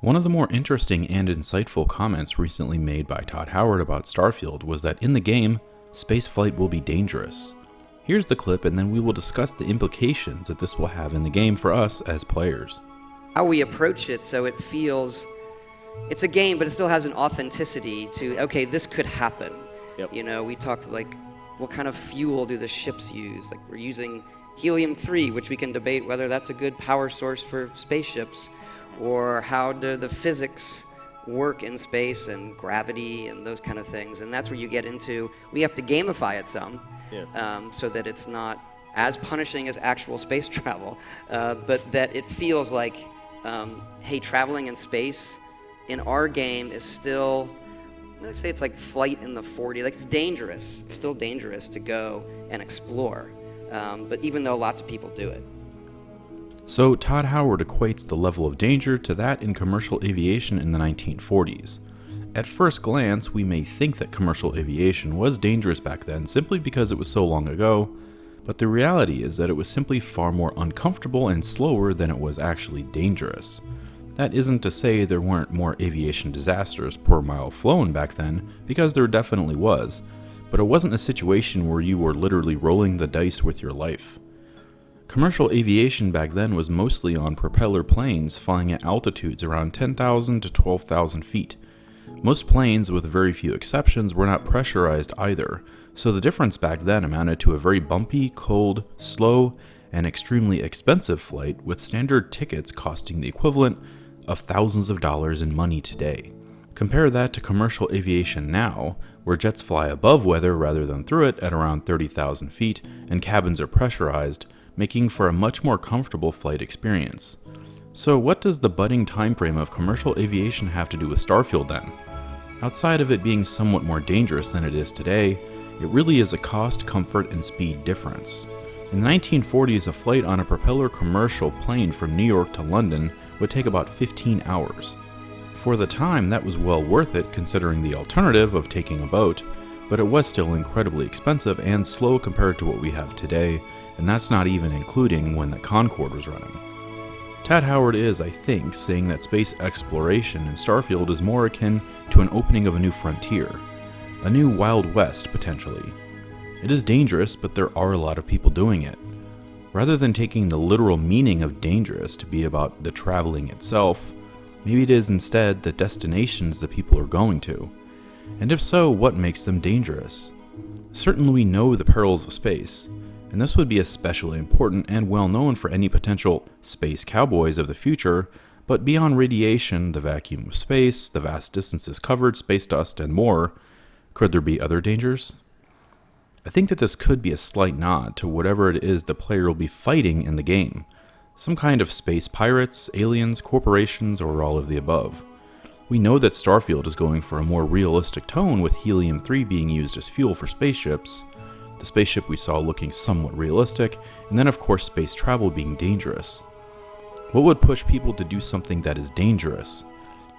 One of the more interesting and insightful comments recently made by Todd Howard about Starfield was that in the game, spaceflight will be dangerous. Here's the clip, and then we will discuss the implications that this will have in the game for us as players. How we approach it so it feels, it's a game, but it still has an authenticity to, okay, this could happen. Yep. You know, we talked like, what kind of fuel do the ships use? Like, we're using helium-3, which we can debate whether that's a good power source for spaceships, or how do the physics work in space and gravity and those kind of things. And that's where you get into, we have to gamify it some, so that it's not as punishing as actual space travel, but that it feels like, hey, traveling in space in our game is still, let's say it's like flight in the 40, like it's dangerous. It's still dangerous to go and explore, but even though lots of people do it. So Todd Howard equates the level of danger to that in commercial aviation in the 1940s. At first glance, we may think that commercial aviation was dangerous back then simply because it was so long ago, but the reality is that it was simply far more uncomfortable and slower than it was actually dangerous. That isn't to say there weren't more aviation disasters per mile flown back then, because there definitely was, but it wasn't a situation where you were literally rolling the dice with your life. Commercial aviation back then was mostly on propeller planes flying at altitudes around 10,000 to 12,000 feet. Most planes, with very few exceptions, were not pressurized either, so the difference back then amounted to a very bumpy, cold, slow, and extremely expensive flight, with standard tickets costing the equivalent of thousands of dollars in money today. Compare that to commercial aviation now, where jets fly above weather rather than through it at around 30,000 feet, and cabins are pressurized, making for a much more comfortable flight experience. So what does the budding timeframe of commercial aviation have to do with Starfield then? Outside of it being somewhat more dangerous than it is today, it really is a cost, comfort, and speed difference. In the 1940s, a flight on a propeller commercial plane from New York to London would take about 15 hours. For the time, that was well worth it considering the alternative of taking a boat, but it was still incredibly expensive and slow compared to what we have today, and that's not even including when the Concorde was running. Todd Howard is, I think, saying that space exploration in Starfield is more akin to an opening of a new frontier, a new Wild West, potentially. It is dangerous, but there are a lot of people doing it. Rather than taking the literal meaning of dangerous to be about the traveling itself, maybe it is instead the destinations that people are going to. And if so, what makes them dangerous? Certainly we know the perils of space, and this would be especially important and well known for any potential space cowboys of the future, but beyond radiation, the vacuum of space, the vast distances covered, space dust, and more, could there be other dangers? I think that this could be a slight nod to whatever it is the player will be fighting in the game. Some kind of space pirates, aliens, corporations, or all of the above. We know that Starfield is going for a more realistic tone with helium-3 being used as fuel for spaceships, the spaceship we saw looking somewhat realistic, and then of course space travel being dangerous. What would push people to do something that is dangerous?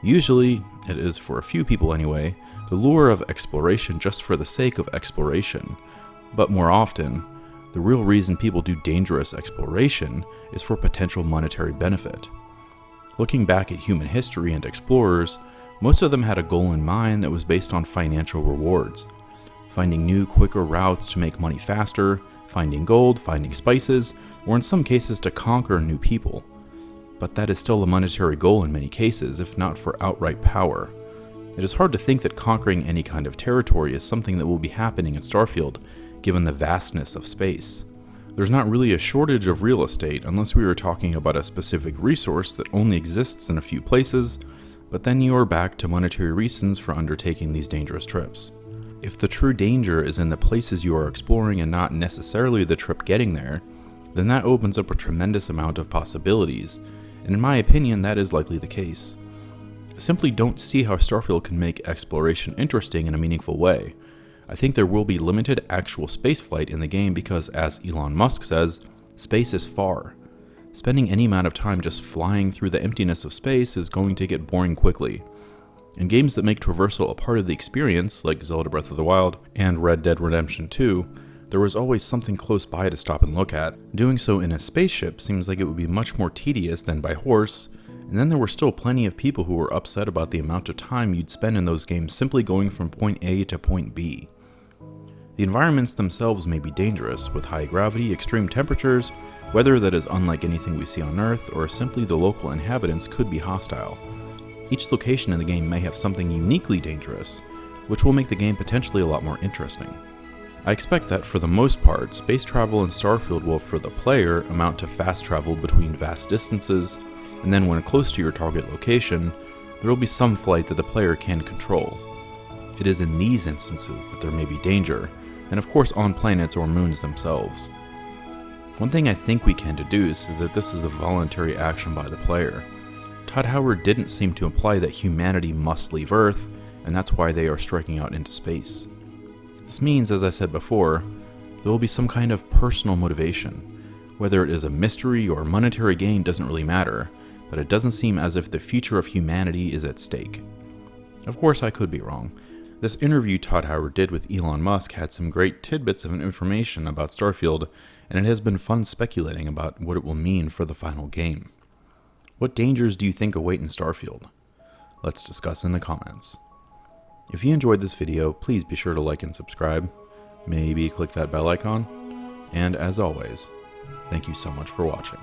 Usually, it is for a few people anyway, the lure of exploration just for the sake of exploration. But more often, the real reason people do dangerous exploration is for potential monetary benefit. Looking back at human history and explorers, most of them had a goal in mind that was based on financial rewards. Finding new, quicker routes to make money faster, finding gold, finding spices, or in some cases to conquer new people. But that is still a monetary goal in many cases, if not for outright power. It is hard to think that conquering any kind of territory is something that will be happening in Starfield, given the vastness of space. There's not really a shortage of real estate unless we were talking about a specific resource that only exists in a few places, but then you are back to monetary reasons for undertaking these dangerous trips. If the true danger is in the places you are exploring and not necessarily the trip getting there, then that opens up a tremendous amount of possibilities, and in my opinion that is likely the case. I simply don't see how Starfield can make exploration interesting in a meaningful way. I think there will be limited actual spaceflight in the game because, as Elon Musk says, space is far. Spending any amount of time just flying through the emptiness of space is going to get boring quickly. In games that make traversal a part of the experience, like Zelda Breath of the Wild and Red Dead Redemption 2, there was always something close by to stop and look at. Doing so in a spaceship seems like it would be much more tedious than by horse, And then there were still plenty of people who were upset about the amount of time you'd spend in those games simply going from point A to point B. The environments themselves may be dangerous, with high gravity, extreme temperatures, weather that is unlike anything we see on Earth, or simply the local inhabitants could be hostile. Each location in the game may have something uniquely dangerous, which will make the game potentially a lot more interesting. I expect that, for the most part, space travel in Starfield will, for the player, amount to fast travel between vast distances, and then when close to your target location, there will be some flight that the player can control. It is in these instances that there may be danger, and of course on planets or moons themselves. One thing I think we can deduce is that this is a voluntary action by the player. Todd Howard didn't seem to imply that humanity must leave Earth, and that's why they are striking out into space. This means, as I said before, there will be some kind of personal motivation. Whether it is a mystery or monetary gain doesn't really matter, but it doesn't seem as if the future of humanity is at stake. Of course, I could be wrong. This interview Todd Howard did with Elon Musk had some great tidbits of information about Starfield, and it has been fun speculating about what it will mean for the final game. What dangers do you think await in Starfield? Let's discuss in the comments. If you enjoyed this video, please be sure to like and subscribe, maybe click that bell icon, and as always, thank you so much for watching.